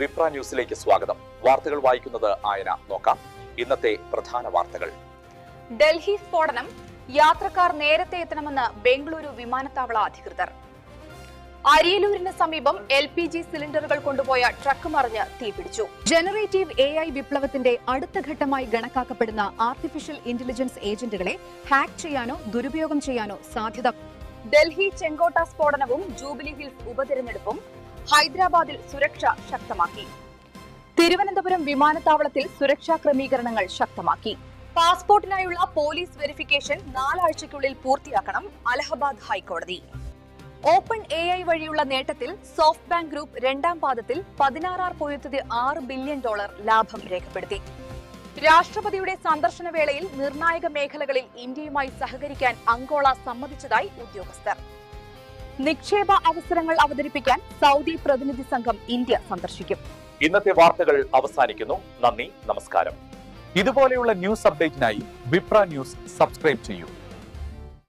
വിപ്ര ന്യൂസിലേക്ക് സ്വാഗതം. വാർത്തകൾ വായിക്കുന്നത് ആയന. നോക്കാം ഇന്നത്തെ പ്രധാന വാർത്തകൾ. ഡൽഹി സ്ഫോടനം, യാത്രക്കാർ നേരത്തെ എത്തണമെന്ന് ബംഗളൂരു വിമാനത്താവള അധികൃതർ. അരിയലൂരിന് സമീപം LPG സിലിണ്ടറുകൾ കൊണ്ടുപോയ ട്രക്ക് മറിഞ്ഞ് തീപിടിച്ചു. ജനറേറ്റീവ് AI വിപ്ലവത്തിന്റെ അടുത്ത ഘട്ടമായി കണക്കാക്കപ്പെടുന്ന ആർട്ടിഫിഷ്യൽ ഇന്റലിജൻസ് ഏജന്റുകളെ ഹാക്ക് ചെയ്യാനോ ദുരുപയോഗം ചെയ്യാനോ സാധ്യത. ഡൽഹി ചെങ്കോട്ട സ്ഫോടനവും ജൂബിലി ഹിൽസ് ഉപതെരഞ്ഞെടുപ്പും ഹൈദരാബാദിൽ സുരക്ഷ ശക്തമാക്കി. തിരുവനന്തപുരം വിമാനത്താവളത്തിൽ സുരക്ഷാ ക്രമീകരണങ്ങൾ ശക്തമാക്കി. പാസ്പോർട്ടിനായുള്ള പോലീസ് വെരിഫിക്കേഷൻ 4 ആഴ്ചയ്ക്കുള്ളിൽ പൂർത്തിയാക്കണം അലഹബാദ് ഹൈക്കോടതി. ഓപ്പൺ AI വഴിയുള്ള നേട്ടത്തിൽ സോഫ്റ്റ് ബാങ്ക് ഗ്രൂപ്പ് രണ്ടാം പാദത്തിൽ $16.6 ബില്യൺ ലാഭം രേഖപ്പെടുത്തി. രാഷ്ട്രപതിയുടെ സന്ദർശന വേളയിൽ നിർണായക മേഖലകളിൽ ഇന്ത്യയുമായി സഹകരിക്കാൻ അങ്കോള സമ്മതിച്ചതായി ഉദ്യോഗസ്ഥർ. നിക്ഷേപ അവസരങ്ങൾ അവതരിപ്പിക്കാൻ സൗദി പ്രതിനിധി സംഘം ഇന്ത്യ സന്ദർശിക്കും. ഇന്നത്തെ വാർത്തകൾ അവസാനിക്കുന്നു. നന്ദി, നമസ്കാരം. ഇതുപോലെയുള്ള ന്യൂസ് അപ്ഡേറ്റിനായി വിപ്ര ന്യൂസ് സബ്സ്ക്രൈബ് ചെയ്യൂ.